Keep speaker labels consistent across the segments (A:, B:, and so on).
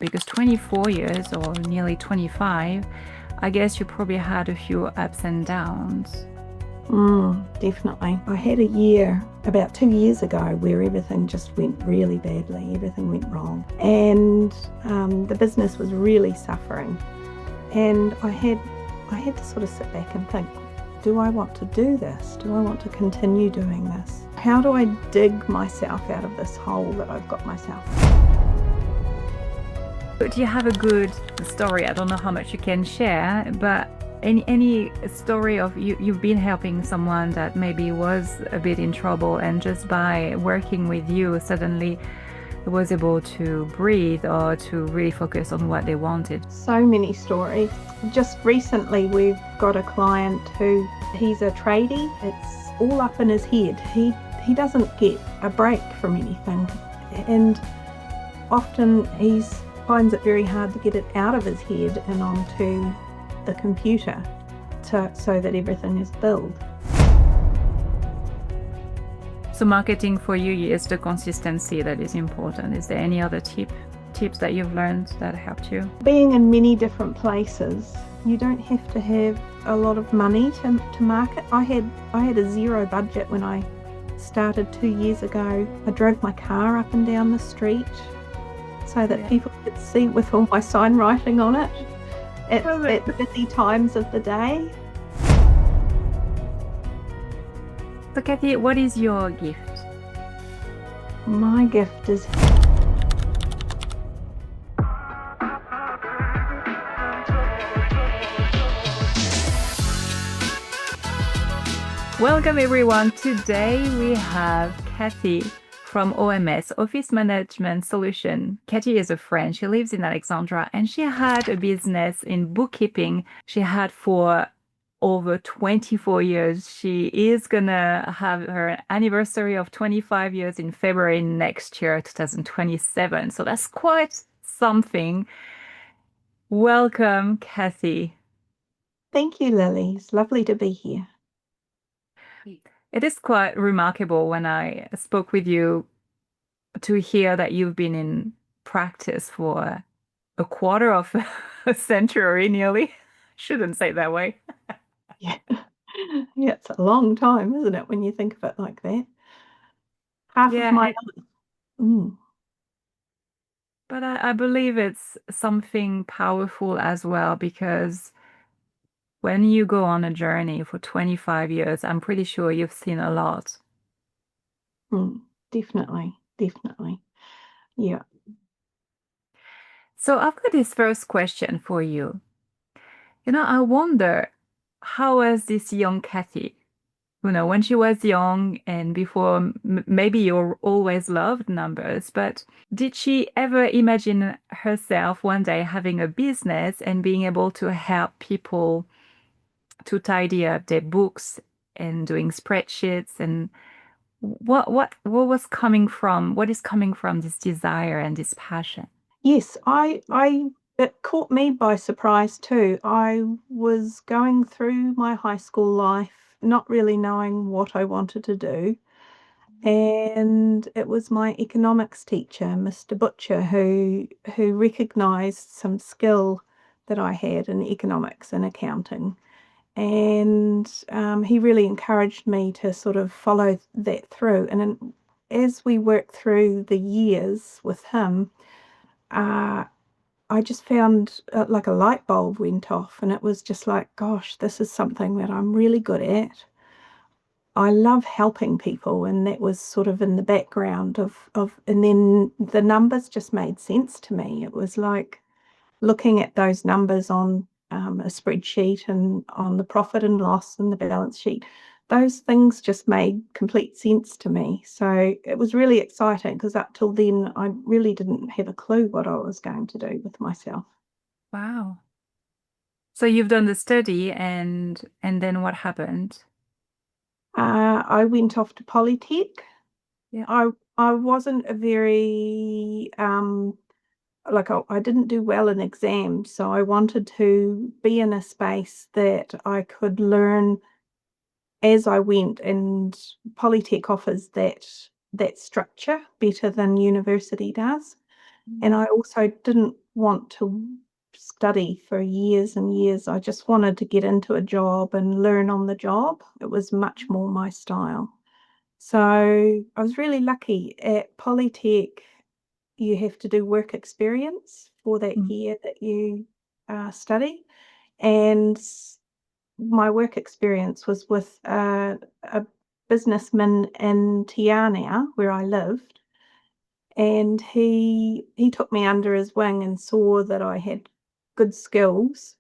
A: Because 24 years or nearly 25, I guess you probably had a few ups and downs.
B: Definitely. I had a year about 2 years ago where everything just went really badly. Everything went wrong. And the business was really suffering. And I had to sort of sit back and think, do I want to do this? Do I want to continue doing this? How do I dig myself out of this hole that I've got myself?
A: But do you have a good story? I don't know how much you can share, but any story of you've been helping someone that maybe was a bit in trouble, and just by working with you suddenly was able to breathe or to really focus on what they wanted?
B: So many stories. Just recently we've got a client who, he's a tradie. It's all up in his head. He doesn't get a break from anything, and often he finds it very hard to get it out of his head and onto the computer so that everything is billed.
A: So marketing for you is the consistency that is important. Is there any other tips that you've learned that helped you?
B: Being in many different places, you don't have to have a lot of money to market. I had a zero budget when I started 2 years ago. I drove my car up and down the street so that people could see with all my sign writing on it at busy times of the day.
A: So Kathy, what is your gift?
B: My gift is
A: Welcome everyone. Today we have Kathy from OMS, Office Management Solution. Kathy is a friend. She lives in Alexandra and she had a business in bookkeeping. She had for over 24 years. She is gonna have her anniversary of 25 years in February next year, 2027. So that's quite something. Welcome, Kathy.
B: Thank you, Lilly. It's lovely to be here.
A: It is quite remarkable when I spoke with you to hear that you've been in practice for a quarter of a century nearly. Shouldn't say it that way.
B: Yeah. Yeah, it's a long time, isn't it, when you think of it like that? Half of my life.
A: But I believe it's something powerful as well, because when you go on a journey for 25 years, I'm pretty sure you've seen a lot.
B: Definitely. Yeah.
A: So I've got this first question for you. I wonder, how was this young Kathy, when she was young and before, maybe you always loved numbers, but did she ever imagine herself one day having a business and being able to help people to tidy up their books and doing spreadsheets? And what was coming from, what is coming from this desire and this passion?
B: Yes, it caught me by surprise too. I was going through my high school life, not really knowing what I wanted to do. And it was my economics teacher, Mr. Butcher, who recognized some skill that I had in economics and accounting. And he really encouraged me to sort of follow that through. And as we worked through the years with him, I just found like a light bulb went off, and it was just like, gosh, this is something that I'm really good at. I love helping people, and that was sort of in the background and then the numbers just made sense to me. It was like looking at those numbers on a spreadsheet and on the profit and loss and the balance sheet. Those things just made complete sense to me. So it was really exciting because up till then, I really didn't have a clue what I was going to do with myself.
A: Wow. So you've done the study, and then what happened?
B: I went off to Polytech.
A: Yeah.
B: I wasn't a very I didn't do well in exams, so I wanted to be in a space that I could learn as I went, and Polytech offers that structure better than university does. And I also didn't want to study for years and years. I just wanted to get into a job and learn on the job. It was much more my style. So I was really lucky. At Polytech, you have to do work experience for that
A: Mm.
B: year that you study. And my work experience was with a businessman in Tiana, where I lived. And he took me under his wing and saw that I had good skills.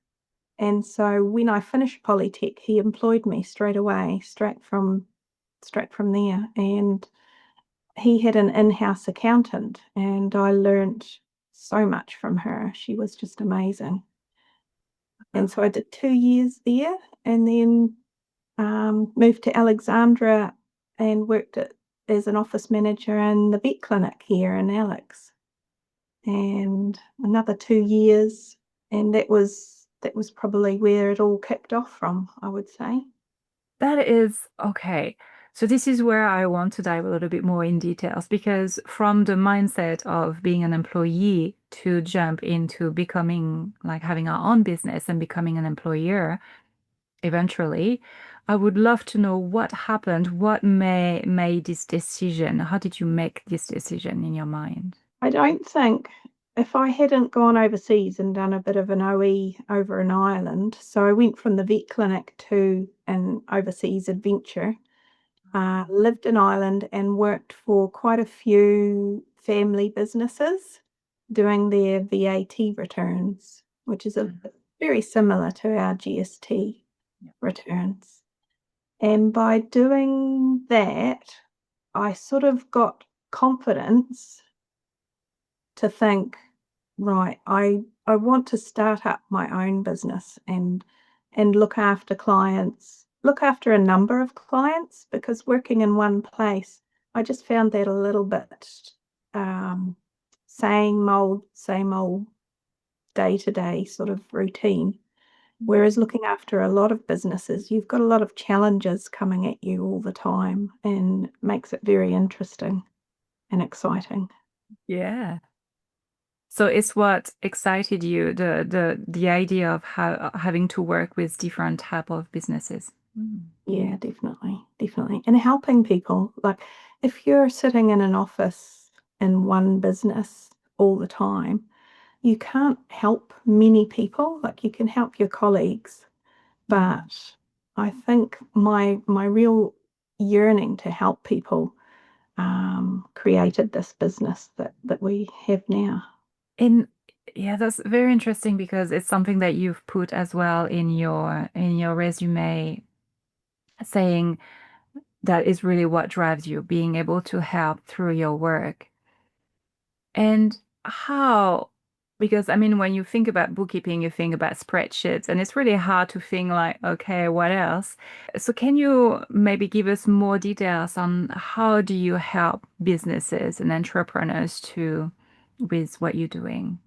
B: And so when I finished Polytech, he employed me straight away, straight from there. And he had an in-house accountant, and I learnt so much from her. She was just amazing. And so I did 2 years there, and then moved to Alexandra and worked as an office manager in the vet clinic here in Alex. And another 2 years, and that was probably where it all kicked off from, I would say.
A: That is okay. So this is where I want to dive a little bit more in details because from the mindset of being an employee to jump into becoming like having our own business and becoming an employer eventually, I would love to know what happened, what made this decision. How did you make this decision in your mind?
B: I don't think if I hadn't gone overseas and done a bit of an OE over in Ireland, so I went from the vet clinic to an overseas adventure, lived in Ireland and worked for quite a few family businesses doing their VAT returns, which is very similar to our GST
A: Yeah.
B: returns. And by doing that, I sort of got confidence to think, right, I want to start up my own business and look after clients, look after a number of clients, because working in one place, I just found that a little bit um, same old day to day sort of routine. Whereas looking after a lot of businesses, you've got a lot of challenges coming at you all the time and makes it very interesting and exciting.
A: Yeah. So it's what excited you, the idea of having to work with different type of businesses. Mm.
B: Yeah, definitely, definitely. And helping people. Like if you're sitting in an office in one business all the time, you can't help many people. Like you can help your colleagues,
A: Mm.
B: but I think my real yearning to help people created this business that we have now.
A: In Yeah, that's very interesting because it's something that you've put as well in your resume, saying that is really what drives you, being able to help through your work. And how, because I mean, when you think about bookkeeping, you think about spreadsheets, and it's really hard to think like, okay, what else? So can you maybe give us more details on how do you help businesses and entrepreneurs to with what you're doing?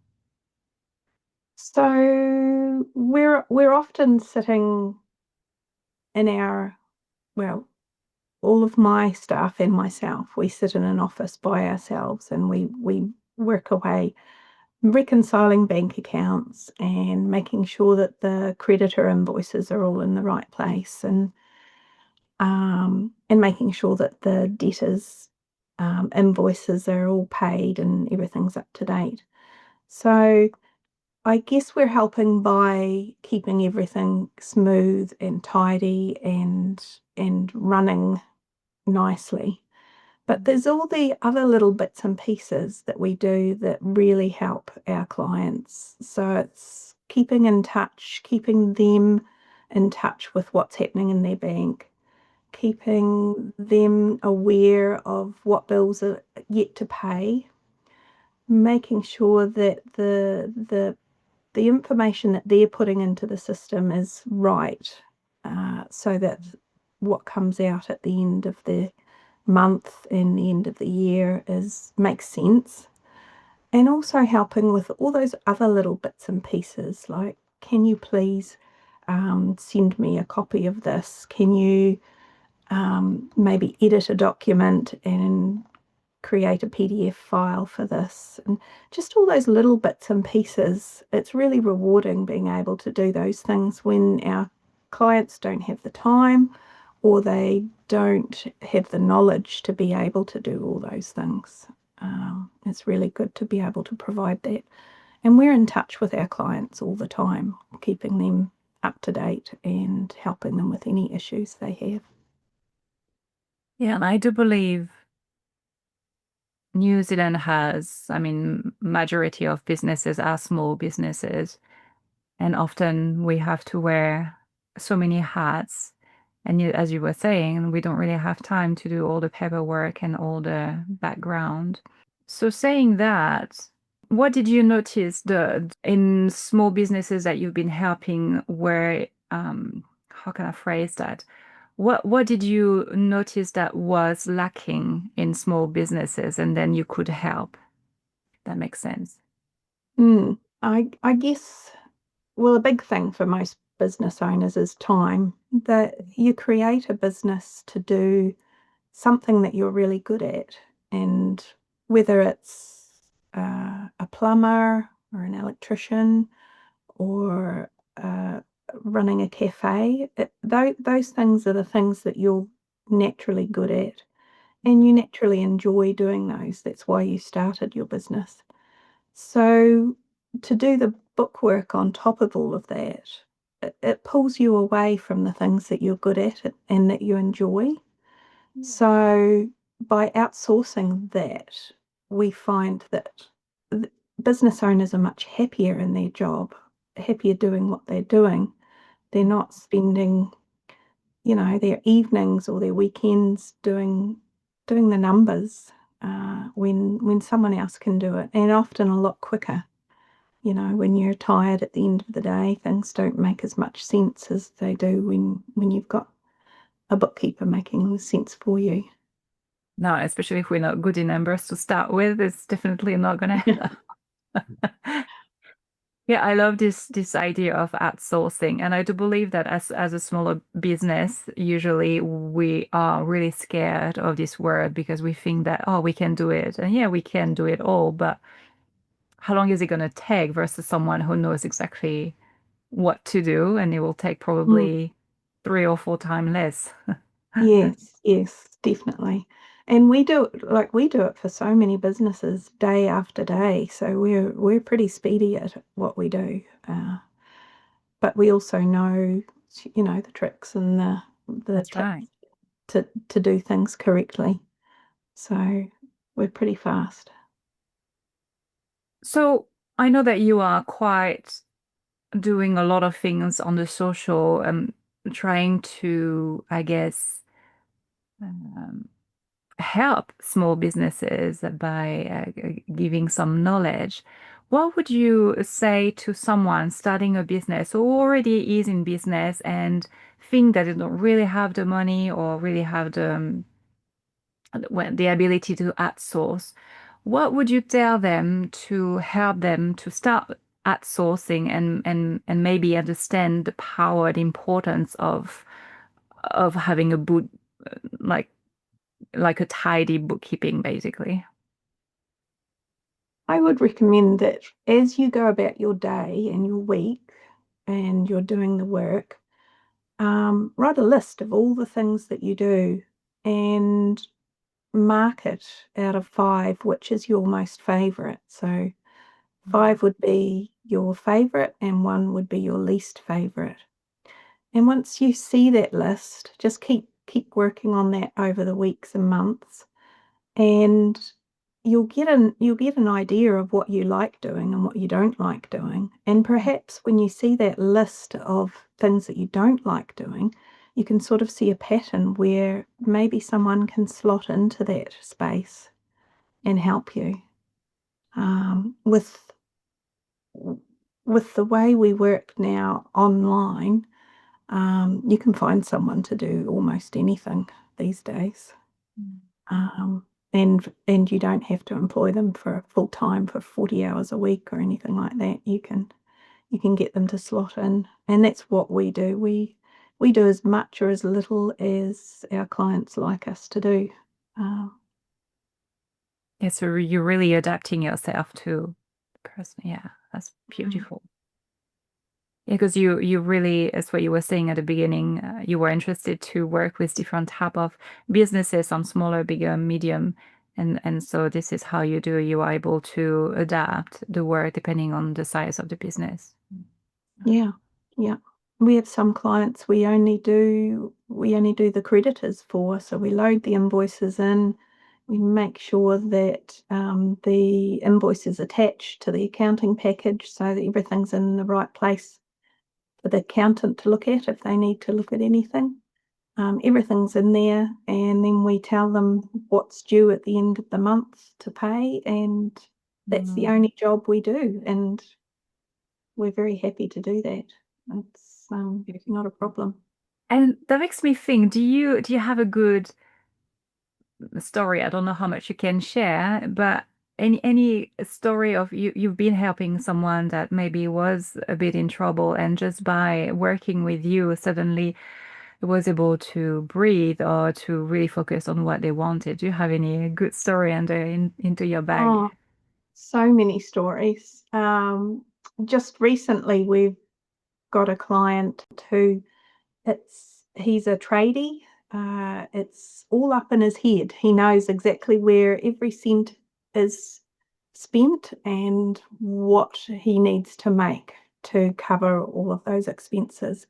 B: So we're often sitting in our, well, all of my staff and myself, we sit in an office by ourselves and we work away reconciling bank accounts and making sure that the creditor invoices are all in the right place and making sure that the debtors invoices are all paid and everything's up to date. So I guess we're helping by keeping everything smooth and tidy and running nicely. But there's all the other little bits and pieces that we do that really help our clients. So it's keeping in touch, keeping them in touch with what's happening in their bank, keeping them aware of what bills are yet to pay, making sure that the information that they're putting into the system is right, so that what comes out at the end of the month and the end of the year is makes sense. And also helping with all those other little bits and pieces, like can you please send me a copy of this? Can you maybe edit a document and create a PDF file for this, and just all those little bits and pieces. It's really rewarding being able to do those things when our clients don't have the time or they don't have the knowledge to be able to do all those things. It's really good to be able to provide that. And we're in touch with our clients all the time, keeping them up to date and helping them with any issues they have.
A: Yeah, and I do believe New Zealand has, I mean, majority of businesses are small businesses, and often we have to wear so many hats. And as you were saying, we don't really have time to do all the paperwork and all the background. So saying that, what did you notice in small businesses that you've been helping where how can I phrase that? What did you notice that was lacking in small businesses and then you could help? That makes sense.
B: I guess, well, a big thing for most business owners is time. That you create a business to do something that you're really good at, and whether it's a plumber or an electrician or running a cafe, those things are the things that you're naturally good at, and you naturally enjoy doing those. That's why you started your business. So to do the bookwork on top of all of that, it pulls you away from the things that you're good at and that you enjoy. So by outsourcing that, we find that business owners are much happier in their job, happier doing what they're doing. They're not spending, their evenings or their weekends doing the numbers when someone else can do it, and often a lot quicker. When you're tired at the end of the day, things don't make as much sense as they do when you've got a bookkeeper making sense for you.
A: No, especially if we're not good in numbers to start with, it's definitely not gonna help. Yeah, I love this idea of outsourcing, and I do believe that as a smaller business, usually we are really scared of this word because we think that, oh, we can do it, and yeah, we can do it all, but how long is it going to take versus someone who knows exactly what to do, and it will take
B: Mm,
A: probably 3 or 4 times less.
B: yes, yes, definitely. And we do it for so many businesses day after day. So we're pretty speedy at what we do. But we also know, the tricks and the
A: That's
B: tips
A: right.
B: to do things correctly. So we're pretty fast.
A: So I know that you are quite doing a lot of things on the social, trying to, I guess, um, help small businesses by giving some knowledge. What would you say to someone starting a business who already is in business and think that they don't really have the money or really have the ability to outsource? What would you tell them to help them to start outsourcing and maybe understand the power, the importance of having a boot like like a tidy bookkeeping, basically.
B: I would recommend that as you go about your day and your week and you're doing the work, write a list of all the things that you do and mark it out of 5, which is your most favourite. So 5 would be your favourite and 1 would be your least favourite. And once you see that list, just keep working on that over the weeks and months, and you'll get an idea of what you like doing and what you don't like doing. And perhaps when you see that list of things that you don't like doing, you can sort of see a pattern where maybe someone can slot into that space and help you. With the way we work now online, you can find someone to do almost anything these days.
A: Mm.
B: Um, and you don't have to employ them for full time for 40 hours a week or anything like that. You can get them to slot in, and that's what we do. We do as much or as little as our clients like us to do. Um,
A: Yeah, so you're really adapting yourself to the person. Yeah, that's
B: Mm.
A: beautiful. Yeah, because you really, as what you were saying at the beginning, you were interested to work with different type of businesses on smaller, bigger, medium, and so this is how you do. You are able to adapt the work depending on the size of the business.
B: Yeah, yeah. We have some clients we only do the creditors for, so we load the invoices in. We make sure that the invoice is attached to the accounting package so that everything's in the right place for the accountant to look at if they need to look at anything. Everything's in there, and then we tell them what's due at the end of the month to pay, and that's the
A: Mm.
B: only job we do, and we're very happy to do that. It's not a problem.
A: And that makes me think, do you have a good story? I don't know how much you can share, but any story of you've been helping someone that maybe was a bit in trouble and just by working with you suddenly was able to breathe or to really focus on what they wanted. Do you have any good story into your bag?
B: Oh, so many stories. Just recently, we've got a client who he's a tradie. It's all up in his head. He knows exactly where every cent is spent and what he needs to make to cover all of those expenses.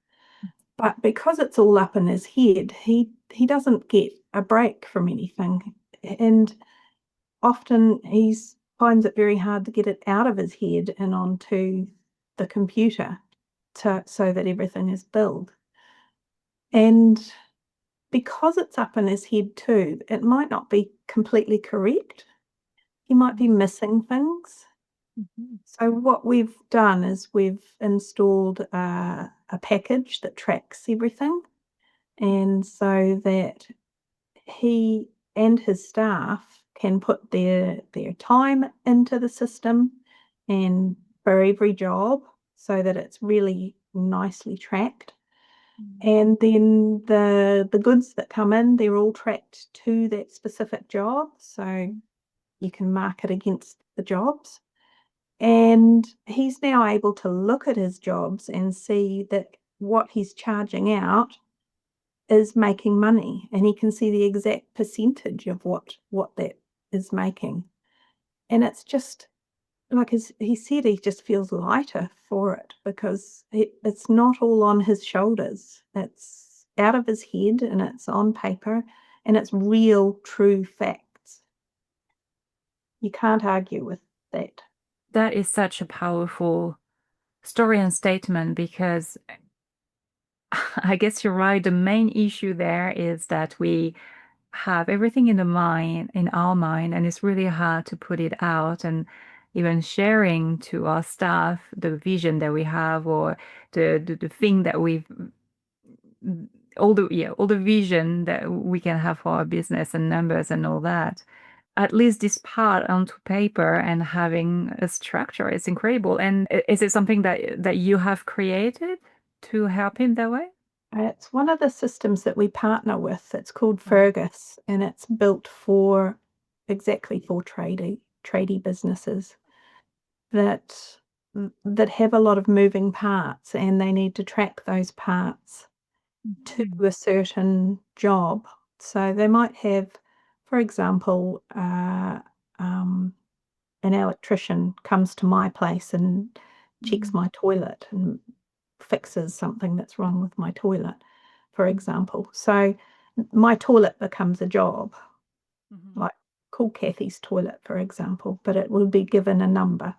B: But because it's all up in his head, he doesn't get a break from anything. And often he finds it very hard to get it out of his head and onto the computer so that everything is billed. And because it's up in his head too, it might not be completely correct. He might be missing things.
A: Mhm.
B: So what we've done is we've installed a package that tracks everything, and so that he and his staff can put their time into the system and for every job so that it's really nicely tracked. And then the goods that come in, they're all tracked to that specific job, so you can mark it against the jobs. And he's now able to look at his jobs and see that what he's charging out is making money, and he can see the exact percentage of what that is making. And it's just like he said, he just feels lighter for it because it's not all on his shoulders. It's out of his head and it's on paper and it's real, true facts. You can't argue with that.
A: That is such a powerful story and statement because I guess you're right. The main issue there is that we have everything in our mind, and it's really hard to put it out and even sharing to our staff the vision that we have or the thing that we've all the vision that we can have for our business and numbers and all that. At least this part onto paper and having a structure is incredible. And is it something that you have created to help him that way?
B: It's one of the systems that we partner with. It's called
A: Wow.
B: Fergus, and it's built for exactly for tradie businesses that that have a lot of moving parts, and they need to track those parts to
A: Mhm.
B: a certain job. So they might have, for example, um, an electrician comes to my place and checks
A: Mhm.
B: my toilet and fixes something that's wrong with my toilet, for example. So my toilet becomes a job,
A: Mhm.
B: like call Kathy's toilet, for example, but it will be given a number.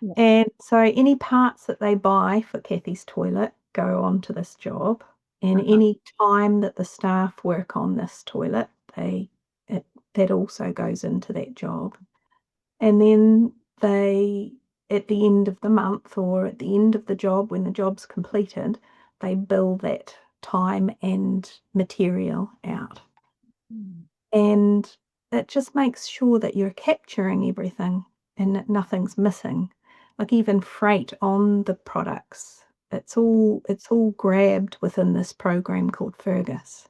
A: Yeah.
B: And so any parts that they buy for Kathy's toilet go onto this job. And
A: Uh-huh.
B: any time that the staff work on this toilet, it, that also goes into that job. And then they, at the end of the month or at the end of the job, when the job's completed, they bill that time and material out.
A: Mm.
B: And it just makes sure that you're capturing everything and that nothing's missing. Like even freight on the products, it's all grabbed within this program called Fergus.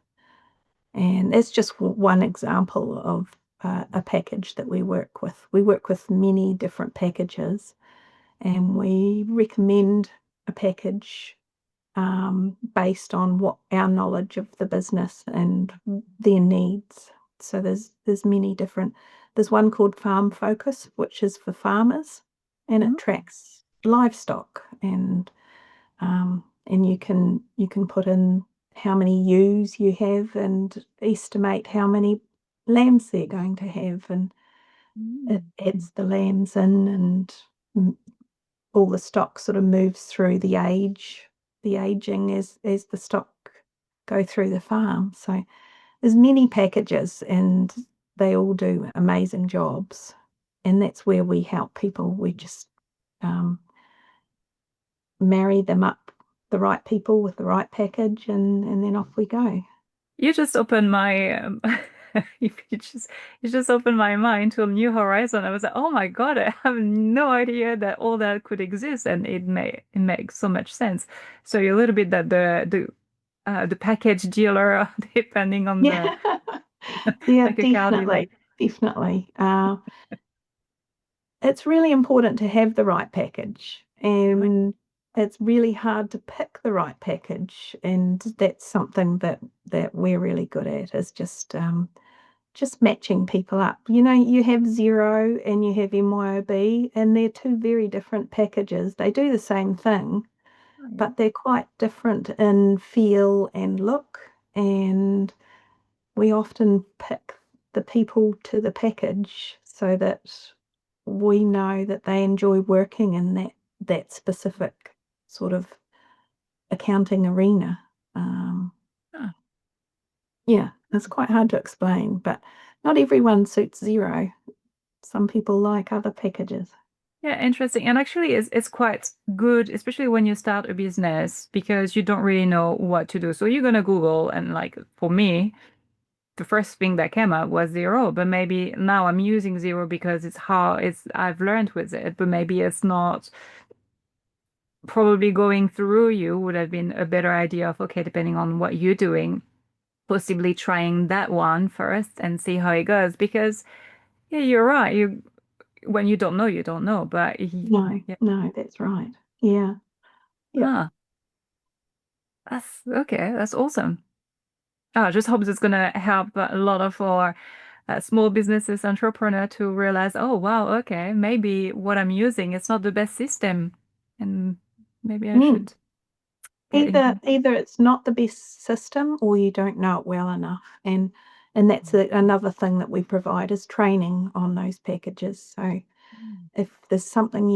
B: And it's just one example of a package that we work with. We work with many different packages, and we recommend a package based on what our knowledge of the business and their needs. So there's many different. There's one called Farm Focus, which is for farmers, and it tracks livestock, and you can put in how many ewes you have and estimate how many lambs they're going to have, and it adds the lambs in, and all the stock sort of moves through the aging as the stock go through the farm. So there's many packages, and they all do amazing jobs. And that's where we help people. We just marry them up, the right people with the right package, and then off we go.
A: You just opened my you just opened my mind to a new horizon. I was like, oh my God, I have no idea that all that could exist, and it makes so much sense. So you're a little bit that the package dealer, depending on the
B: Yeah, yeah,
A: like a car dealer.
B: definitely. It's really important to have the right package,
A: Right.
B: and it's really hard to pick the right package, and that's something that we're really good at, is just matching people up. You have Xero and you have MYOB, and they're two very different packages. They do the same thing,
A: Oh, yeah.
B: but they're quite different in feel and look, and we often pick the people to the package so that we know that they enjoy working in that specific sort of accounting arena. Um,
A: Oh.
B: yeah, it's quite hard to explain, but not everyone suits Xero. Some people like other packages.
A: Yeah, interesting. And actually, it's quite good, especially when you start a business, because you don't really know what to do. So you're gonna Google, and like for me, the first thing that came up was Zero, but maybe now I'm using Zero because it's how it's I've learned with it, but maybe it's not probably going through you would have been a better idea of, okay, depending on what you're doing, possibly trying that one first and see how it goes. Because yeah, you're right. You when you don't know, you don't know. But
B: No,
A: yeah,
B: no, that's right. Yeah, yeah.
A: ah, that's okay. That's awesome. I just hope it's gonna help a lot of our small businesses entrepreneur to realize, oh wow, okay, maybe what I'm using is not the best system, and maybe I
B: Mm.
A: should get
B: Either
A: into.
B: either it's not the best system, or you don't know it well enough, and that's another thing that we provide is training on those packages. So
A: Mm.
B: if there's something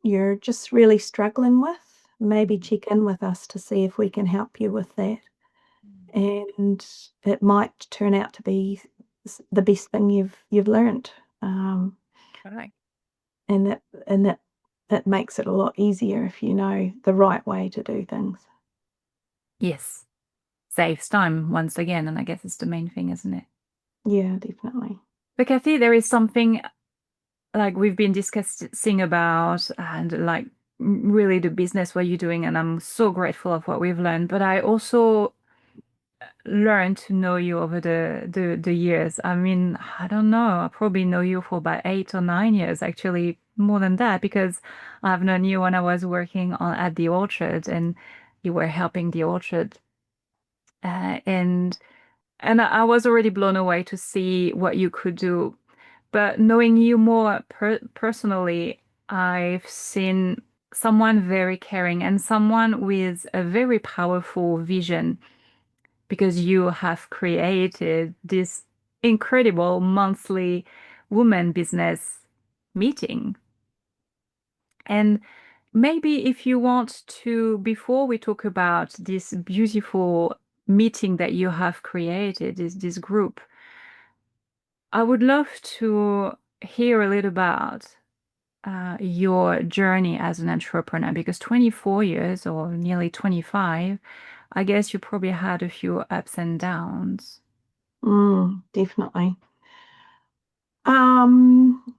B: you're just really struggling with, maybe
A: Mm.
B: check in with us to see if we can help you with that.
A: Mm.
B: And it might turn out to be the best thing you've learned. Um,
A: Right.
B: and that it makes it a lot easier if you know the right way to do things.
A: Yes, saves time once again, and I guess it's the main thing, isn't it?
B: Yeah, definitely.
A: But Kathy, there is something like we've been discussing about, and like really the business what you're doing, and I'm so grateful of what we've learned. But I also learned to know you over the years. I mean, I don't know. I probably know you for about 8 or 9 years, actually more than that, because I've known you when I was working on at the orchard, and you were helping the orchard, uh, and and I was already blown away to see what you could do. But knowing you more personally, I've seen someone very caring and someone with a very powerful vision, because you have created this incredible monthly woman business meeting. And maybe if you want to, before we talk about this beautiful meeting that you have created, this group, I would love to hear a little about your journey as an entrepreneur, because 24 years or nearly 25, I guess you probably had a few ups and downs.
B: Definitely. Um,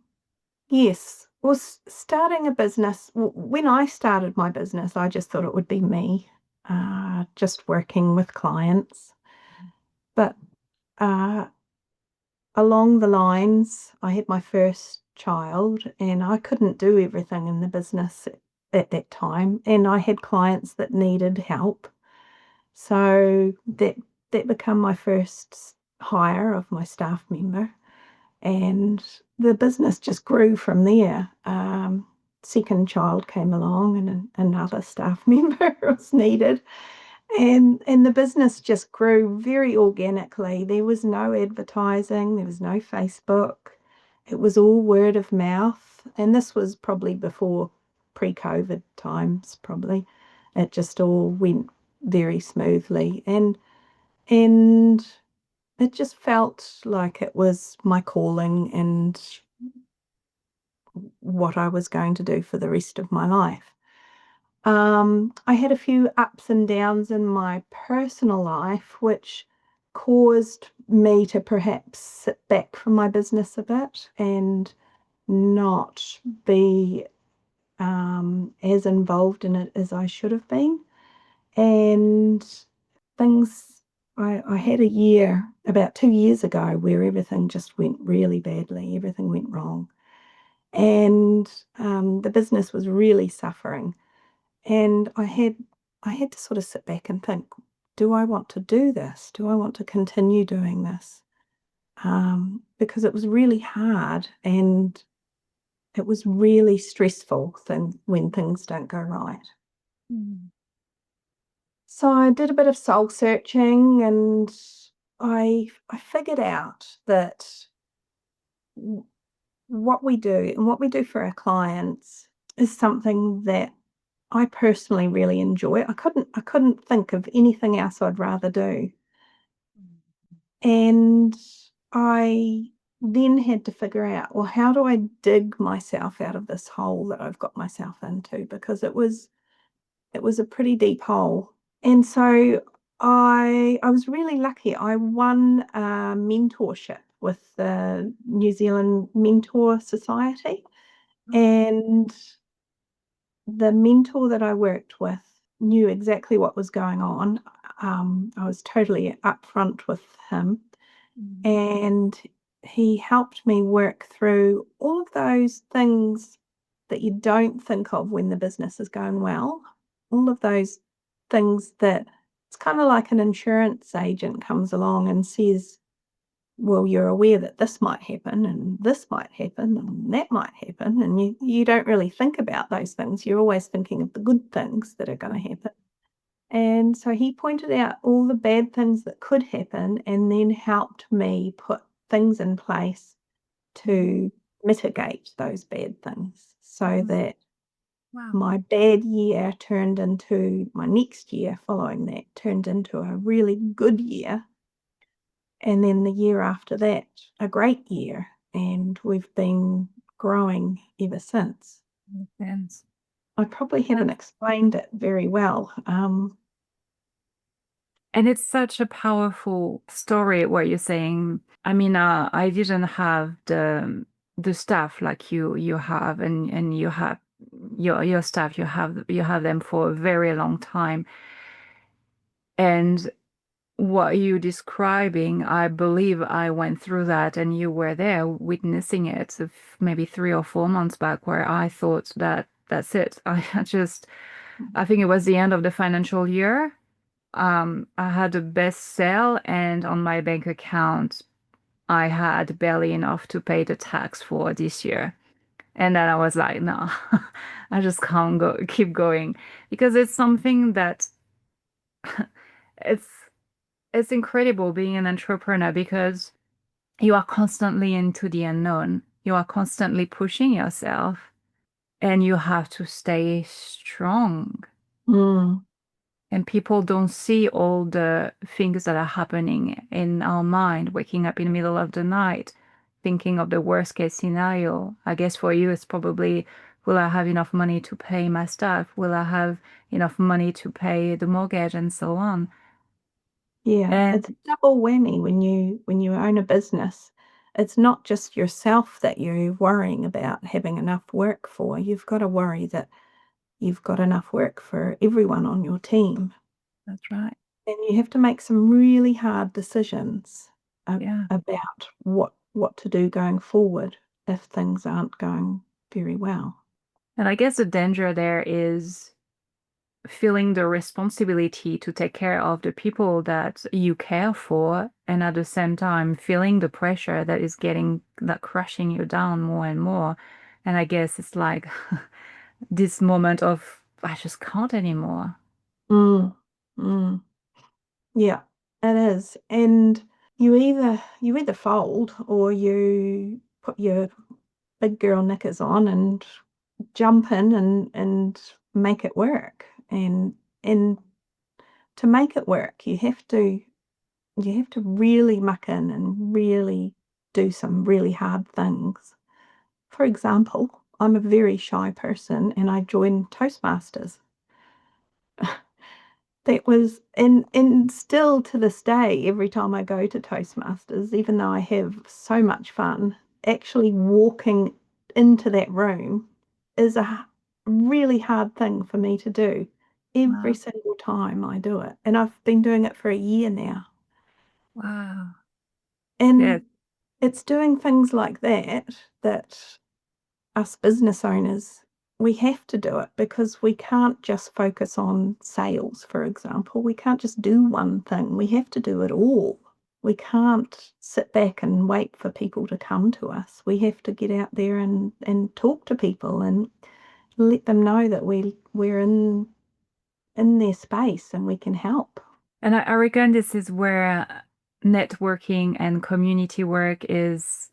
B: yes. Was starting a business, when I started my business, I just thought it would be me, just working with clients. But uh, along the lines, I had my first child and I couldn't do everything in the business at that time, and I had clients that needed help. So that became my first hire of my staff member, and the business just grew from there. Second child came along, and another staff member was needed, and the business just grew very organically. There was no advertising, there was no Facebook. It was all word of mouth. And this was probably before pre-COVID times, probably. It just all went very smoothly. And it just felt like it was my calling and what I was going to do for the rest of my life. I had a few ups and downs in my personal life, which caused me to perhaps sit back from my business a bit and not be as involved in it as I should have been. And things, I had a year, about 2 years ago, where everything just went really badly. Everything went wrong. And the business was really suffering. And I had to sort of sit back and think, do I want to do this? Do I want to continue doing this? Because it was really hard and it was really stressful when things don't go right.
A: Mm.
B: So I did a bit of soul searching, and I figured out that what we do and what we do for our clients is something that I personally really enjoy. I couldn't think of anything else I'd rather do. And I then had to figure out, well, how do I dig myself out of this hole that I've got myself into? Because it was a pretty deep hole. And so I was really lucky. I won a mentorship with the New Zealand Mentor Society. And the mentor that I worked with knew exactly what was going on. I was totally upfront with him, and he helped me work through all of those things that you don't think of when the business is going well. All of those things that it's kind of like an insurance agent comes along and says, well, you're aware that this might happen and this might happen and that might happen. And you don't really think about those things. You're always thinking of the good things that are going to happen. And so he pointed out all the bad things that could happen and then helped me put things in place to mitigate those bad things so that
A: Wow.
B: my bad year turned into my next year following that turned into a really good year. And then the year after that, a great year. And we've been growing ever since.
A: Makes sense.
B: I probably hadn't explained it very well.
A: And it's such a powerful story what you're saying. I mean, I didn't have the staff like you have, and you have your staff. You have them for a very long time, and what you're describing, I believe I went through that, and you were there witnessing it, maybe 3 or 4 months back, where I thought that that's it. I think it was the end of the financial year. I had a best sale, and on my bank account, I had barely enough to pay the tax for this year. And then I was like, no, I just can't keep going because it's something that it's it's incredible being an entrepreneur because you are constantly into the unknown. You are constantly pushing yourself, and you have to stay strong.
B: mm,
A: And people don't see all the things that are happening in our mind, waking up in the middle of the night, thinking of the worst case scenario. I guess for you, it's probably, will I have enough money to pay my staff? Will I have enough money to pay the mortgage and so on?
B: yeah,
A: And
B: it's a double whammy when you own a business. It's not just yourself that you're worrying about having enough work for. You've got to worry that you've got enough work for everyone on your team.
A: that's right.
B: And you have to make some really hard decisions
A: Yeah.
B: about what to do going forward if things aren't going very well.
A: And I guess the danger there is feeling the responsibility to take care of the people that you care for, and at the same time feeling the pressure that is getting that crushing you down more and more. And I guess it's like this moment of I just can't anymore.
B: Mm, mm. Yeah, it is. And you either fold or you put your big girl knickers on and jump in and make it work. And to make it work, you have to really muck in and really do some really hard things. For example, I'm a very shy person and I joined Toastmasters. That was and still to this day, every time I go to Toastmasters, even though I have so much fun, actually walking into that room is a really hard thing for me to do every
A: Wow.
B: single time I do it. And I've been doing it for a year now.
A: Wow. Yes.
B: And it's doing things like that us business owners, we have to do it because we can't just focus on sales, for example. We can't just do one thing. We have to do it all. We can't sit back and wait for people to come to us. We have to get out there and talk to people and let them know that we're in their space and we can help.
A: And I reckon this is where networking and community work is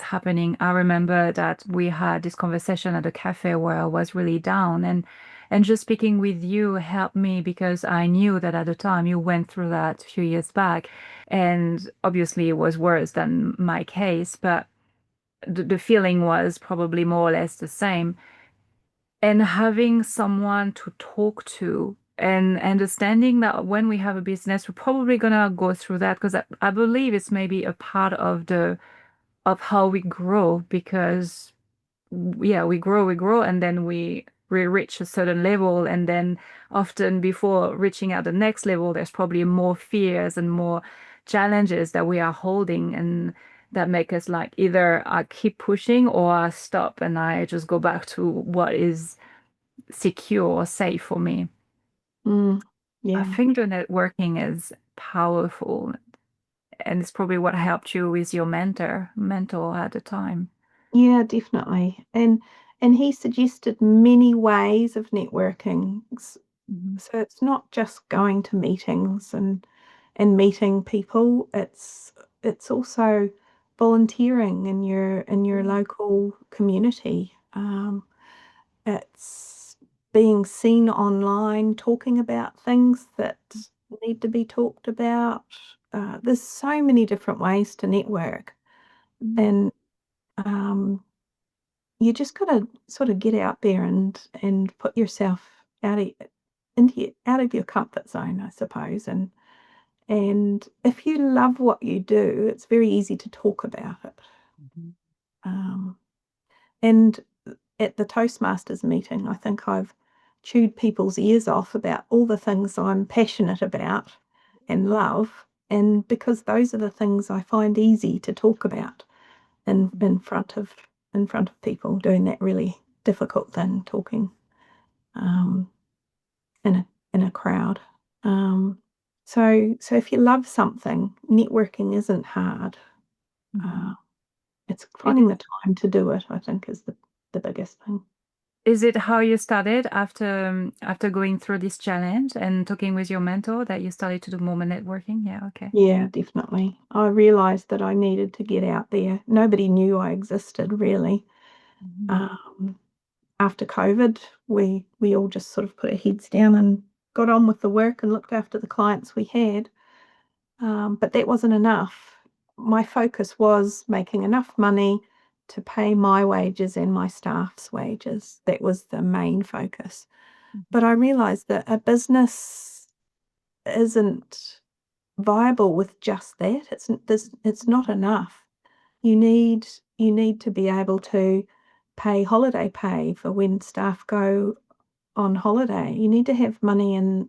A: happening. I remember that we had this conversation at a cafe where I was really down, and just speaking with you helped me because I knew that at the time you went through that a few years back, and obviously it was worse than my case, but the feeling was probably more or less the same, and having someone to talk to and understanding that when we have a business, we're probably gonna go through that because I believe it's maybe a part of the of how we grow because yeah, we grow, and then we reach a certain level, and then often before reaching at the next level, there's probably more fears and more challenges that we are holding, and that make us like either I keep pushing or I stop and I just go back to what is secure or safe for me.
B: Mm,
A: I
B: yeah.
A: think the networking is powerful, and it's probably what helped you with your mentor at the time.
B: Yeah, definitely. And he suggested many ways of networking.
A: Mhm.
B: So it's not just going to meetings and meeting people. It's also volunteering in your local community. It's being seen online, talking about things that need to be talked about. There's so many different ways to network,
A: Mhm.
B: and um, you just got to sort of get out there and put yourself out of your comfort zone, I suppose. And if you love what you do, it's very easy to talk about it.
A: Mhm.
B: Um, and at the Toastmasters meeting, I think I've chewed people's ears off about all the things I'm passionate about and love, and because those are the things I find easy to talk about in front of people, doing that really difficult thing, talking um, in a crowd. Um, so if you love something, networking isn't hard.
A: Mhm.
B: Uh, it's
A: It
B: finding the time to do it, I think, is the biggest thing.
A: is it how you started after going through this challenge and talking with your mentor that you started to do more networking? Yeah, okay.
B: Yeah, definitely. I realized that I needed to get out there. Nobody knew I existed, really.
A: Mhm.
B: Um, After COVID, we all just sort of put our heads down and got on with the work and looked after the clients we had. But that wasn't enough. My focus was making enough money to pay my wages and my staff's wages. That was the main focus. But I realized that a business isn't viable with just that. It's not enough. You need you need to be able to pay holiday pay for when staff go on holiday. You need to have money in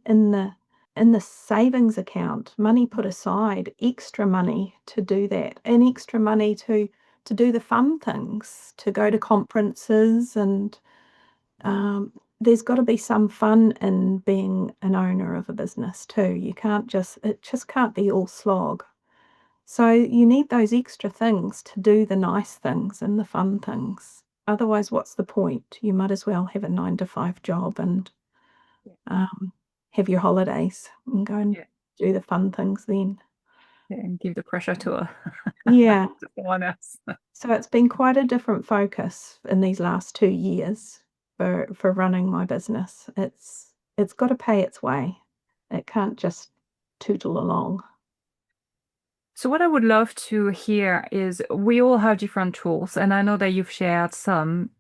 B: in the savings account, money put aside, extra money to do that, and extra money to do the fun things, to go to conferences, and there's got to be some fun in being an owner of a business too. It just can't be all slog. So you need those extra things to do the nice things and the fun things. Otherwise, what's the point? You might as well have a 9 to 5 job and
A: Yeah.
B: have your holidays and go and
A: Yeah.
B: do the fun things then.
A: Yeah, and give the pressure to
B: Yeah.
A: to someone else.
B: So it's been quite a different focus in these last 2 years for running my business. It's got to pay its way. It can't just tootle along.
A: So what I would love to hear is we all have different tools, and I know that you've shared some,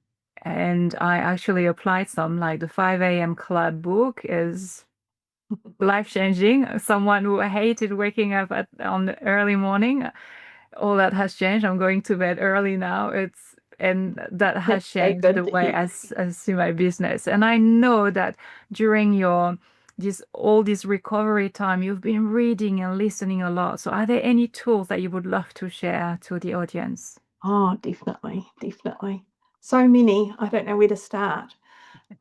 A: and I actually applied some, like the 5 a.m. club book is life-changing. Someone who hated waking up on the early morning, all that has changed. I'm going to bed early now. And that has
B: That's so
A: changed
B: good
A: the
B: to
A: way
B: hear.
A: I see my business. And I know that during your this recovery time, you've been reading and listening a lot. So are there any tools that you would love to share to the audience?
B: Oh, definitely, definitely. So many. I don't know where to start.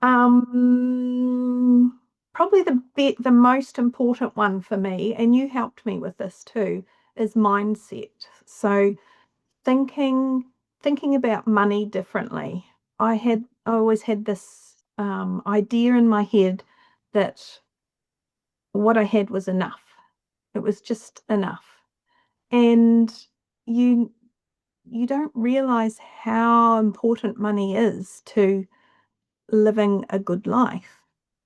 B: Probably the most important one for me, and you helped me with this too, is mindset. So thinking about money differently. I always had this idea in my head that what I had was enough. It was just enough. And you you don't realize how important money is to living a good life,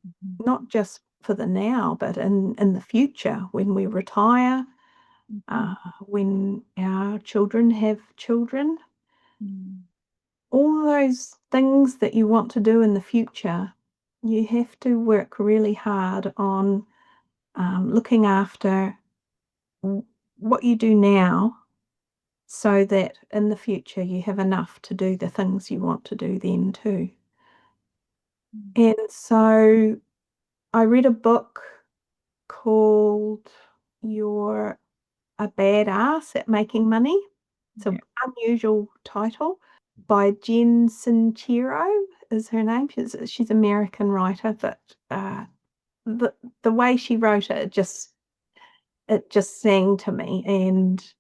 A: Mhm.
B: not just for the now, but in the future when we retire,
A: Mhm.
B: when our children have children,
A: Mhm.
B: all those things that you want to do in the future, you have to work really hard on looking after what you do now so that in the future you have enough to do the things you want to do then too. And so I read a book called You're a Badass at Making Money. It's
A: Yeah.
B: an unusual title by Jen Sincero is her name. She's an American writer, but the the way she wrote it, it just sang to me, and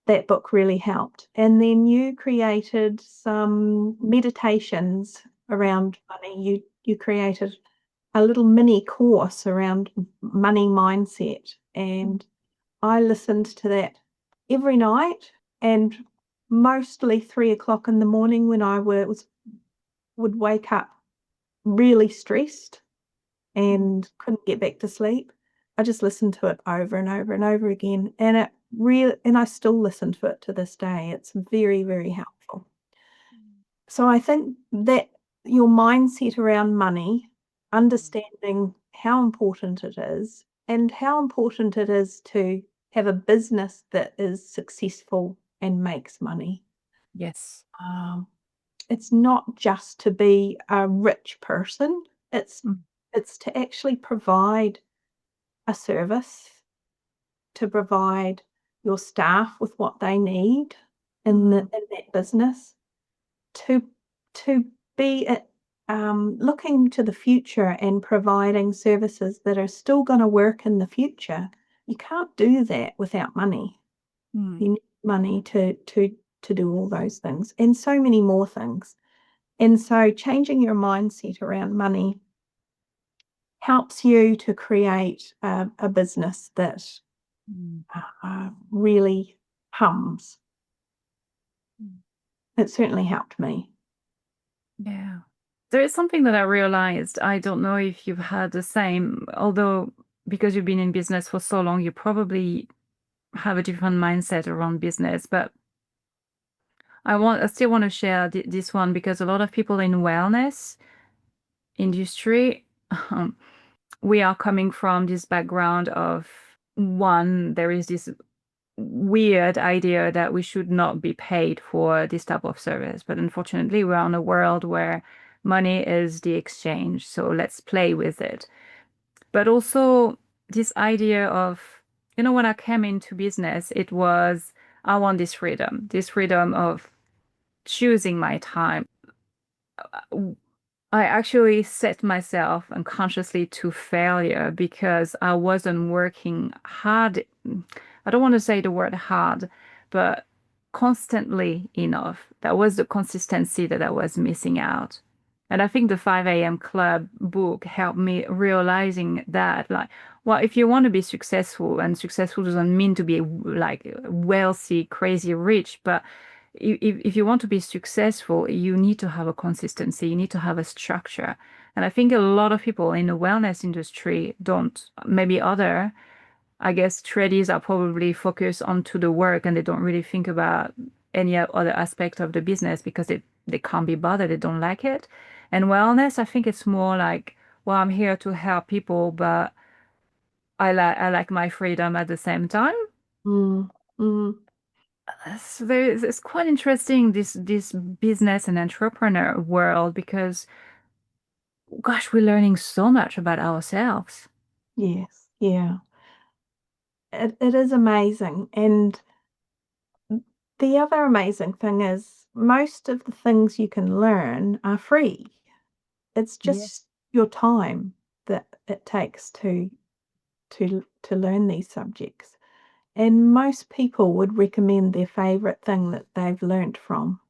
B: that book really helped. And then you created some meditations around money. You created a little mini course around money mindset, and I listened to that every night, and mostly 3 o'clock in the morning when I would wake up really stressed and couldn't get back to sleep. I just listened to it over and over and over again, and I still listen to it to this day. It's very, very helpful. So I think that your mindset around money, understanding how important it is and how important it is to have a business that is successful and makes money.
A: Yes.
B: Um, it's not just to be a rich person. It's
A: Mm.
B: it's to actually provide a service, to provide your staff with what they need
A: Mm.
B: in that business, to to be looking to the future and providing services that are still going to work in the future. You can't do that without money.
A: Mm.
B: You need money to do all those things and so many more things. And so changing your mindset around money helps you to create a business that
A: Mm.
B: really hums.
A: Mm.
B: It certainly helped me.
A: Yeah. There is something that I realized. I don't know if you've had the same, although because you've been in business for so long, you probably have a different mindset around business. But I still want to share this one because a lot of people in wellness industry, um, we are coming from this background of one, there is this weird idea that we should not be paid for this type of service. But unfortunately, we're in a world where money is the exchange. So let's play with it. But also, this idea of, you know, when I came into business, it was I want this freedom of choosing my time. I actually set myself unconsciously to failure because I wasn't working hard. I don't want to say the word hard, but constantly enough. That was the consistency that I was missing out. And I think the 5 a.m. Club book helped me realizing that, like, well, if you want to be successful, and successful doesn't mean to be like wealthy, crazy rich, but if you want to be successful, you need to have a consistency, you need to have a structure. And I think a lot of people in the wellness industry don't, maybe other, I guess tradies are probably focused onto the work and they don't really think about any other aspect of the business because they can't be bothered, they don't like it. And wellness, I think it's more like, well, I'm here to help people, but I like my freedom at the same time.
B: Mm, mm,
A: So it's quite interesting this business and entrepreneur world because gosh, we're learning so much about ourselves.
B: yes, yeah. It is amazing. And the other amazing thing is most of the things you can learn are free. It's
A: Yes.
B: just your time that it takes to learn these subjects. And most people would recommend their favorite thing that they've learnt from.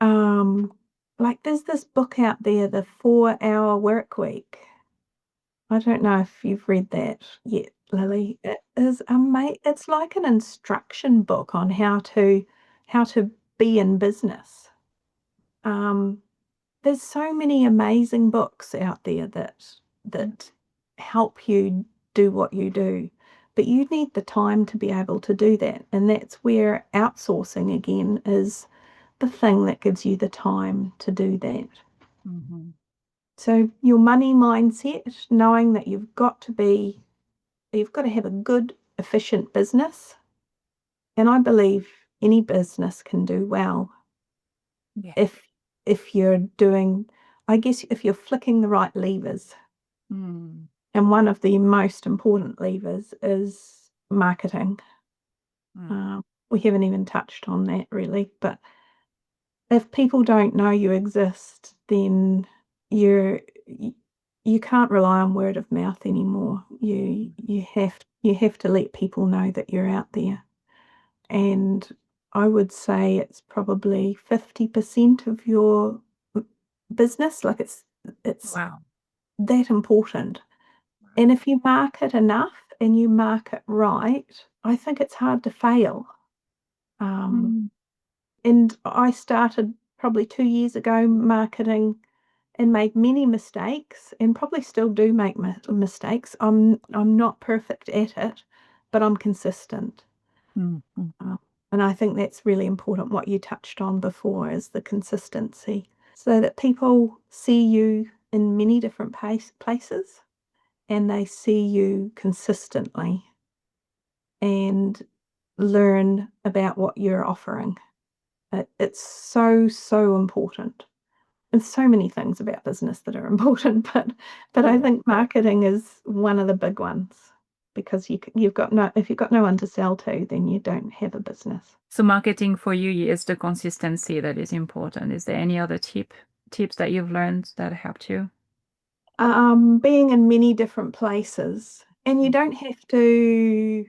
B: Um, like there's this book out there, The 4 Hour Work Week. I don't know if you've read that yet, Lily. It is it's like an instruction book on how to be in business. Um, there's so many amazing books out there that help you do what you do, but you need the time to be able to do that. And that's where outsourcing again is the thing that gives you the time to do that.
A: Mm-hmm.
B: So your money mindset, knowing that you've got to have a good, efficient business. And I believe any business can do well
A: Yeah.
B: if if you're doing, I guess if you're flicking the right levers.
A: Mm.
B: And one of the most important levers is marketing.
A: Mm.
B: Uh, we haven't even touched on that really, but if people don't know you exist, then you're you can't rely on word of mouth anymore. You have to let people know that you're out there. And I would say it's probably 50% of your business. Like it's
A: Wow.
B: that important. And if you market enough and you market right, I think it's hard to fail. Um,
A: Mm.
B: and I started probably 2 years ago marketing and made many mistakes and probably still do make mistakes. I'm not perfect at it, but I'm consistent.
A: Mm. Mm.
B: Uh, and I think that's really important, what you touched on before is the consistency, so that people see you in many different places and they see you consistently and learn about what you're offering. It's so, so important. There's so many things about business that are important, but I
A: Yeah.
B: think marketing is one of the big ones because you've got no if you've got no one to sell to, then you don't have a business.
A: So marketing for you is the consistency that is important. Is there any other tips that you've learned that helped you?
B: Being in many different places, and you don't have to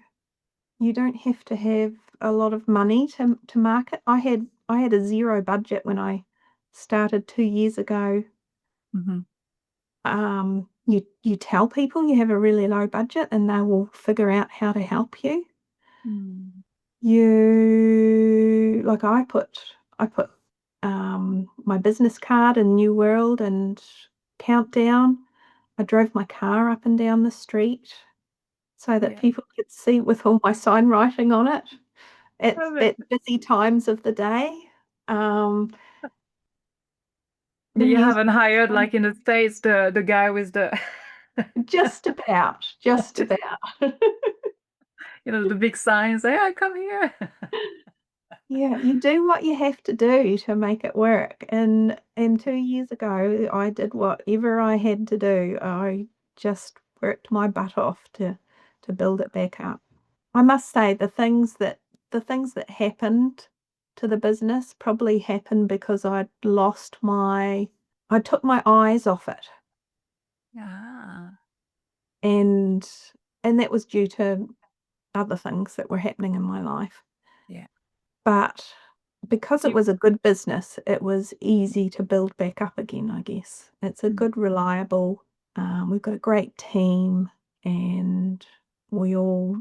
B: have a lot of money to market. I had a zero budget when I started 2 years ago.
A: Mm-hmm.
B: You tell people you have a really low budget, and they will figure out how to help you.
A: Mm.
B: You like I put my business card in New World and Countdown. I drove my car up and down the street so that
A: Yeah.
B: people could see with all my sign writing on it
A: Love
B: at
A: it.
B: busy times of the day. Um, the
A: You haven't
B: museum,
A: hired like in the States the guy with the
B: just about.
A: the big signs. Hey, I come here.
B: Yeah, you do what you have to do to make it work. And 2 years ago, I did whatever I had to do. I just worked my butt off to build it back up. I must say the things that happened to the business probably happened because I took my eyes off it,
A: Ah,
B: and that was due to other things that were happening in my life.
A: yeah.
B: But because
A: Do
B: it
A: you,
B: was a good business, it was easy to build back up again, I guess. It's a
A: mm,
B: good, reliable, we've got a great team, and we all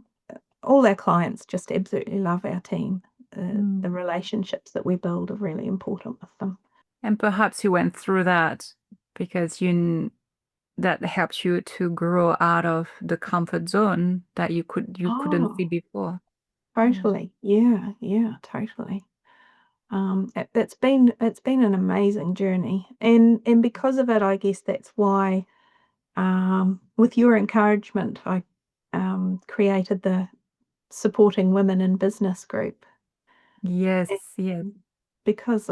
B: our clients just absolutely love our team. The
A: mm.
B: relationships that we build are really important with them.
A: And perhaps you went through that because that helps you to grow out of the comfort zone that you couldn't see
B: Oh,
A: before. Yeah.
B: totally. Yeah, yeah, totally. It's been an amazing journey, and because of it, I guess that's why, with your encouragement, I created the supporting women in business group.
A: Yes,
B: And
A: yes.
B: because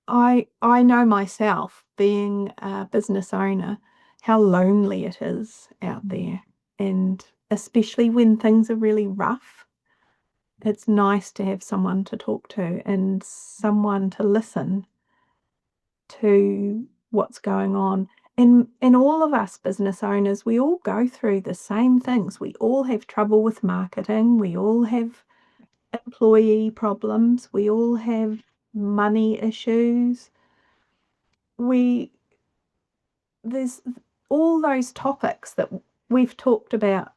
B: I know myself, being a business owner, how lonely it is out
A: Mm.
B: there, and especially when things are really rough. It's nice to have someone to talk to and someone to listen to what's going on. And all of us business owners, we all go through the same things. We all have trouble with marketing. We all have employee problems. We all have money issues. We There's all those topics that we've talked about.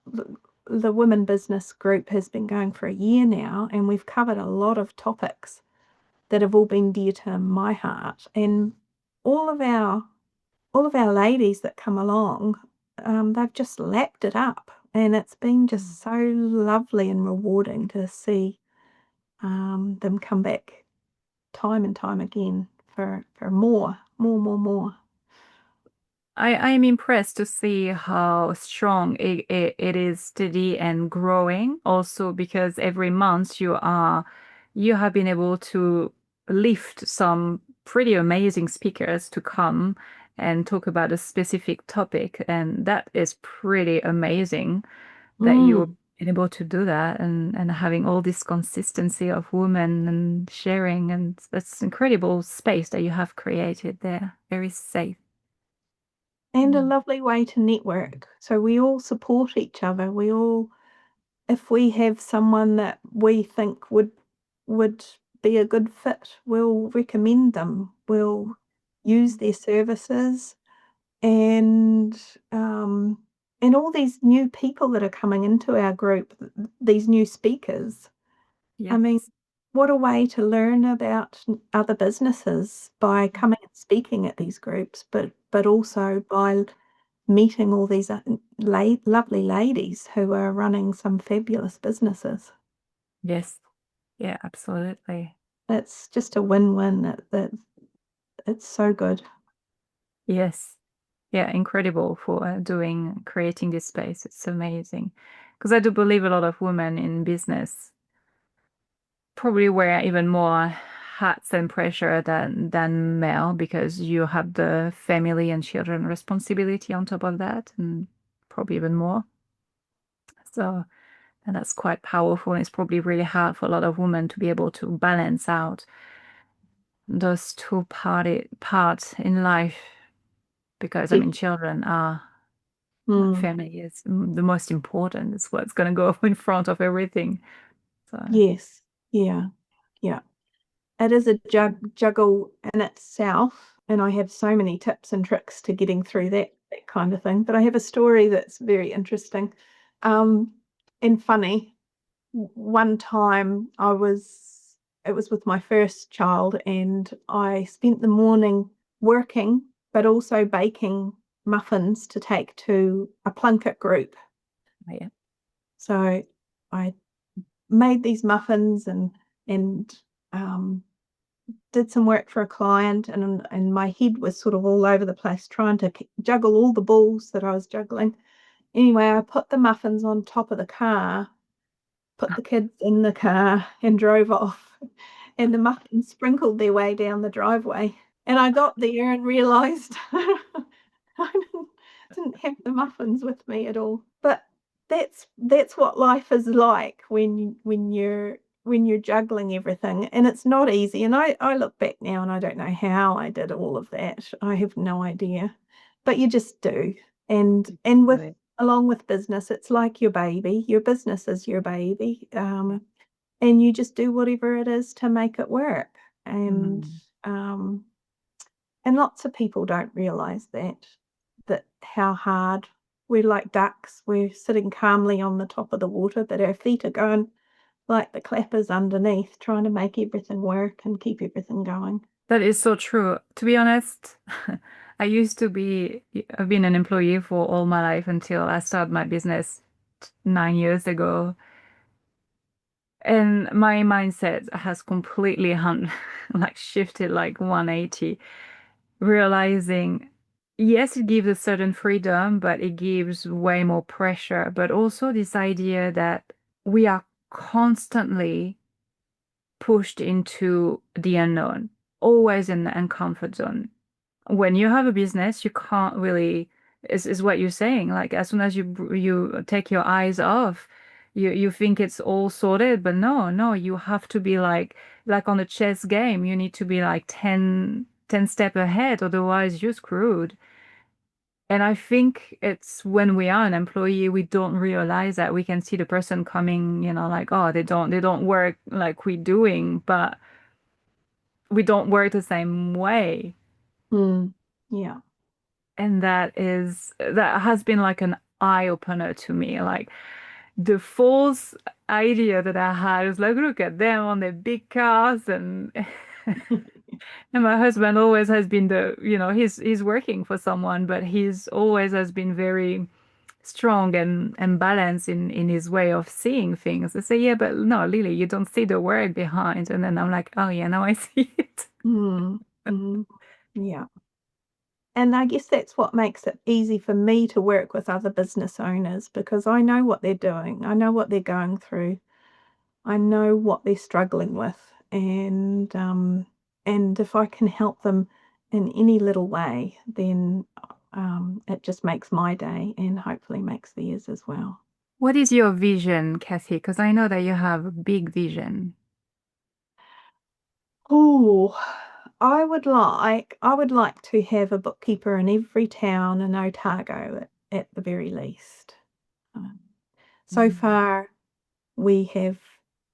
B: The women business group has been going for a year now, and we've covered a lot of topics that have all been dear to my heart. And all of our all of our ladies that come along, they've just lapped it up, and it's been
A: Mm.
B: just so lovely and rewarding to see, them come back time and time again for more, more, more, more.
A: I am impressed to see how strong it is steady and growing. Also, because every month you have been able to lift some pretty amazing speakers to come and talk about a specific topic, and that is pretty amazing that
B: Mm.
A: you've been able to do that and having all this consistency of women and sharing, and that's incredible space that you have created there. Very safe.
B: And a
A: Mm.
B: lovely way to network. So we all support each other. If we have someone that we think would be a good fit, we'll recommend them. We'll use their services, and um, and all these new people that are coming into our group, these new speakers. I mean,
A: Yes.
B: what a way to learn about other businesses by coming and speaking at these groups, but also by meeting all these lovely ladies who are running some fabulous businesses.
A: Yes. Yeah, absolutely.
B: It's just a win-win. It's so good.
A: Yes. Yeah, incredible for creating this space. It's amazing. Because I do believe a lot of women in business probably wear even more hats and pressure than male because you have the family and children responsibility on top of that, and probably even more. So, and that's quite powerful. And it's probably really hard for a lot of women to be able to balance out those two parts in life because I
B: Def-
A: mean, children are
B: mm,
A: family is the most important. It's what's going to go in front of everything. So,
B: yes. Yeah. Yeah. It is a juggle in itself, and I have so many tips and tricks to getting through that kind of thing. But I have a story that's very interesting, um, and funny. One time it was with my first child, and I spent the morning working, but also baking muffins to take to a plunket group.
A: yeah.
B: So I made these muffins, and um, did some work for a client, and my head was sort of all over the place trying to juggle all the balls that I was juggling. Anyway, I put the muffins on top of the car, put the kids in the car, and drove off. And the muffins sprinkled their way down the driveway. And I got there and realised I didn't didn't have the muffins with me at all. But that's what life is like when you're juggling everything, and it's not easy. And I look back now and I don't know how I did all of that. I have no idea. But you just do. And with
A: Right.
B: along with business, it's like your baby. Your business is your baby. And you just do whatever it is to make it work. And
A: Mm.
B: um and lots of people don't realize that how hard we're like ducks. We're sitting calmly on the top of the water, but our feet are going like the clappers underneath, trying to make everything work and keep everything going.
A: That is so true. To be honest, I've been an employee for all my life until I started my business 9 years ago. And my mindset has completely like shifted like 180, realizing, yes, it gives a certain freedom, but it gives way more pressure. But also this idea that we are constantly pushed into the unknown, always in the uncomfort zone. When you have a business, you can't really, is what you're saying. Like as soon as you take your eyes off, you think it's all sorted, but no, you have to be like on a chess game, you need to be like ten step ahead, otherwise you're screwed. And I think it's when we are an employee, we don't realize that we can see the person coming, like, oh, they don't work like we're doing, but we don't work the same way.
B: Mm. Yeah.
A: And that has been like an eye opener to me. Like the false idea that I had was like, look at them on their big cars and and my husband always has been he's working for someone, but he's always has been very strong and balanced in his way of seeing things. I say, yeah, but no, Lily, you don't see the work behind. And then I'm like, oh yeah, now I see it.
B: Mm. Mm. Yeah. And I guess that's what makes it easy for me to work with other business owners because I know what they're doing. I know what they're going through. I know what they're struggling with. And if I can help them in any little way, then it just makes my day and hopefully makes theirs as well.
A: What is your vision, Kathy? Because I know that you have a big vision.
B: Oh, I would like to have a bookkeeper in every town in Otago at the very least. Um, so
A: Mm.
B: far, we have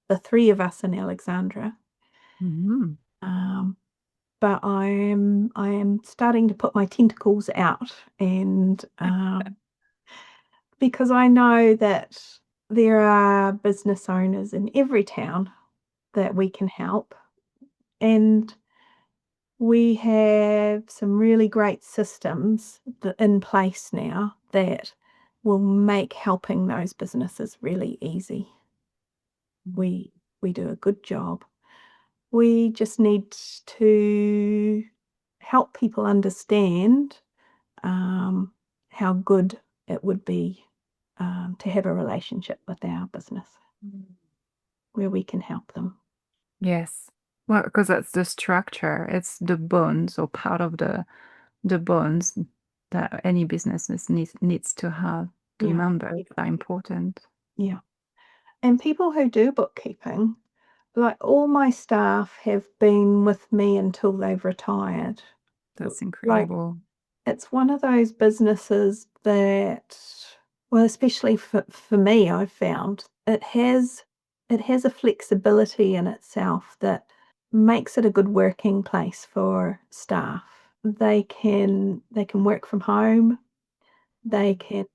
B: the three of us in Alexandra,
A: Mhm.
B: um, but I am starting to put my tentacles out, and because I know that there are business owners in every town that we can help, and we have some really great systems in place now that will make helping those businesses really easy. We we do a good job. We just need to help people understand um, how good it would be to have a relationship with our business
A: Mm.
B: where we can help them.
A: Yes. Well, because that's the structure. It's the bones or part of the bones that any business needs to have to
B: Yeah,
A: remember that important.
B: yeah. And people who do bookkeeping, like all my staff have been with me until they've retired.
A: That's
B: Like
A: incredible.
B: it's one of those businesses that, well, especially for me, I've found it has a flexibility in itself that makes it a good working place for staff. They can work from home. They can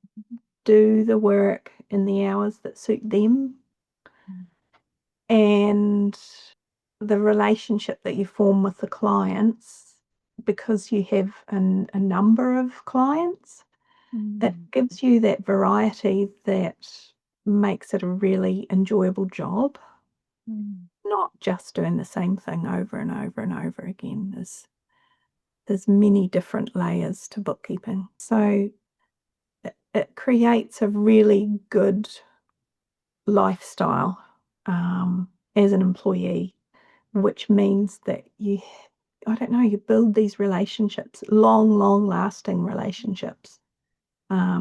B: do the work in the hours that suit them, and the relationship that you form with the clients because you have a number of clients, it
A: Mm.
B: gives you that variety that makes it a really enjoyable job,
A: Mm.
B: not just doing the same thing over and over and over again. There's many different layers to bookkeeping. So it creates a really good lifestyle as an employee, which means that I don't know, you build these relationships, long, long lasting relationships.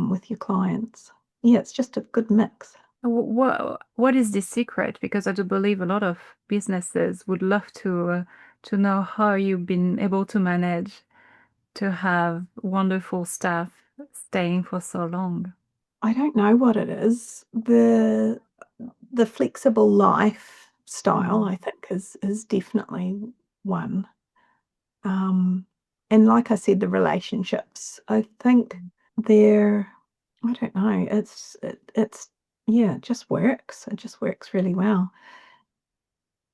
B: with your clients. Yeah, it's just a good mix.
A: What is the secret? Because I do believe a lot of businesses would love to know how you've been able to manage to have wonderful staff staying for so long.
B: I don't know what it is. The flexible lifestyle, I think, is definitely one. And like I said, the relationships. I think they're, I don't know, it's yeah, it just works. It just works really well.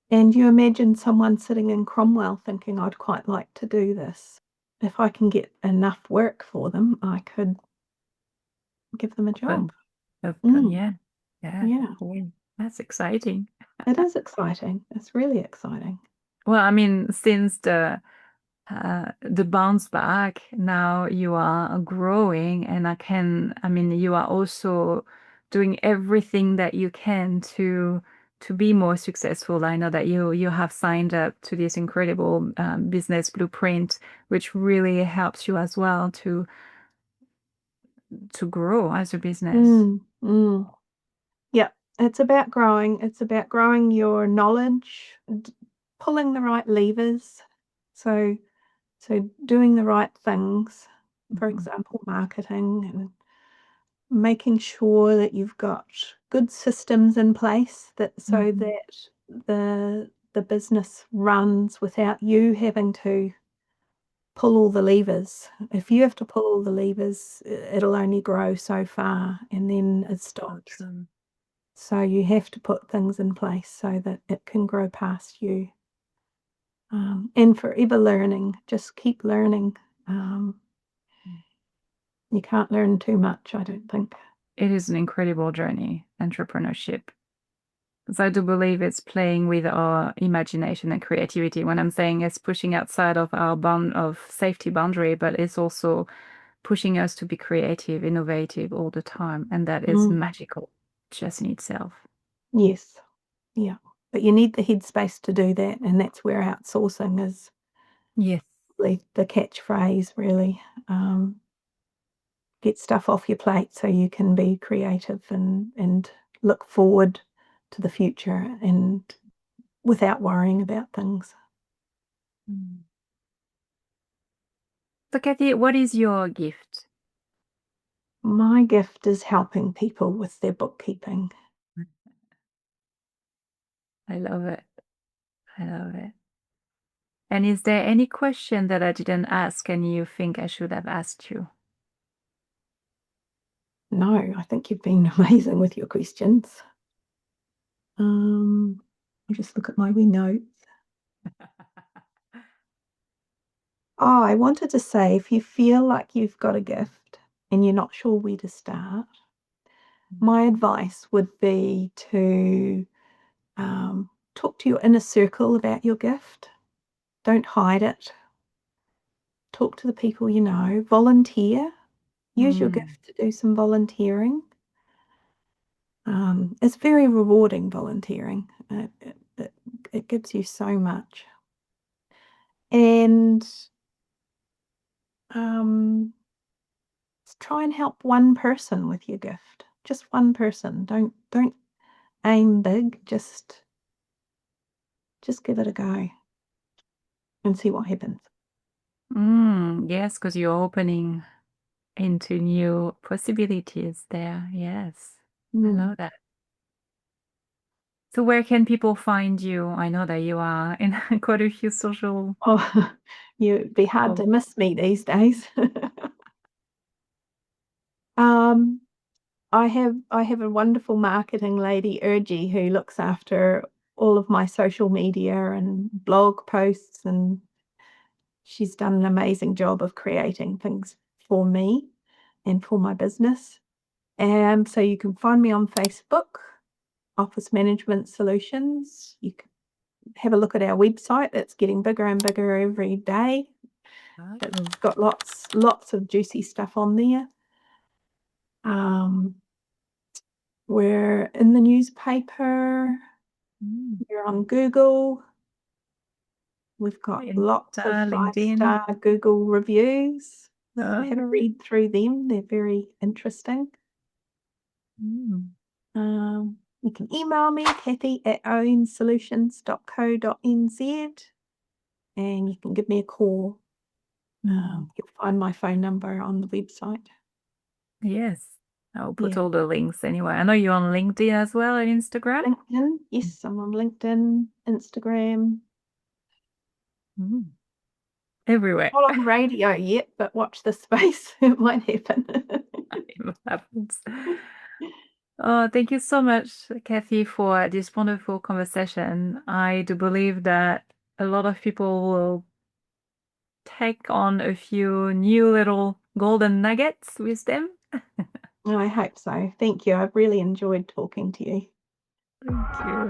B: And you imagine someone sitting in Cromwell thinking, I'd quite like to do this. If I can get enough work for them, I could give them a job.
A: Open, open,
B: Mm,
A: yeah, yeah,
B: yeah,
A: cool. That's exciting.
B: it is exciting. It's really exciting.
A: Well, I mean, since the bounce back, now you are growing, and I mean, you are also doing everything that you can to be more successful. I know that you have signed up to this incredible business blueprint, which really helps you as well to grow as a business.
B: Mm, mm. Yeah, it's about growing. It's about growing your knowledge, pulling the right levers. So, so doing the right things, for
A: Mhm.
B: example, marketing and making sure that you've got good systems in place that so
A: Mhm.
B: that the business runs without you having to pull all the levers. If you have to pull all the levers, it'll only grow so far and then it
A: So
B: stops.
A: true.
B: So you have to put things in place so that it can grow past you. And forever learning, just keep learning. Um, you can't learn too much, I don't think.
A: It is an incredible journey, entrepreneurship. So I do believe it's playing with our imagination and creativity. When I'm saying it's pushing outside of our bound of safety boundary, but it's also pushing us to be creative, innovative all the time, and that is
B: Mm,
A: magical just in itself.
B: yes, yeah. But you need the headspace to do that, and that's where outsourcing is
A: Yes.
B: the catchphrase, really. Get stuff off your plate so you can be creative and look forward to the future and without worrying about things.
A: Mm. So, Kathy, what is your gift?
B: My gift is helping people with their bookkeeping.
A: I love it. I love it. And is there any question that I didn't ask and you think I should have asked you?
B: No, I think you've been amazing with your questions. I'll just look at my wee notes. Oh, I wanted to say if you feel like you've got a gift and you're not sure where to start, my advice would be to talk to your inner circle about your gift. Don't hide it. Talk to the people you know. Volunteer. Use your
A: Mm.
B: gift to do some volunteering. It's very rewarding volunteering. It gives you so much. And um, try and help one person with your gift. Just one person. Don't aim big. Just give it a go and see what happens.
A: Yes, because you're opening into new possibilities there. Yes, I
B: Mm.
A: love that. So where can people find you? I know that you are in quite a few social.
B: Oh, you'd be hard
A: Oh,
B: to miss me these days. um, I have a wonderful marketing lady, Urgie, who looks after all of my social media and blog posts, and she's done an amazing job of creating things for me and for my business. And so you can find me on Facebook, Office Management Solutions. You can have a look at our website. It's getting bigger and bigger every day.
A: oh.
B: It's got lots of juicy stuff on there. Um, we're in the newspaper.
A: Mm.
B: We're on Google. We've got lots of
A: Insta, LinkedIn.
B: five-star Google reviews. Have a read through them. They're very interesting.
A: Mm.
B: You can email me, kathy@ownsolutions.co.nz, and you can give me a call. You'll find my phone number on the website.
A: Yes. I'll put
B: Yeah.
A: all the links anyway. I know you're on LinkedIn as well and Instagram.
B: LinkedIn. Yes, I'm on LinkedIn, Instagram.
A: Everywhere.
B: Not on radio yet, but watch this space. It might happen.
A: It happens. Oh, thank you so much, Kathy, for this wonderful conversation. I do believe that a lot of people will take on a few new little golden nuggets with them.
B: I hope so. Thank you. I've really enjoyed talking to you.
A: Thank you.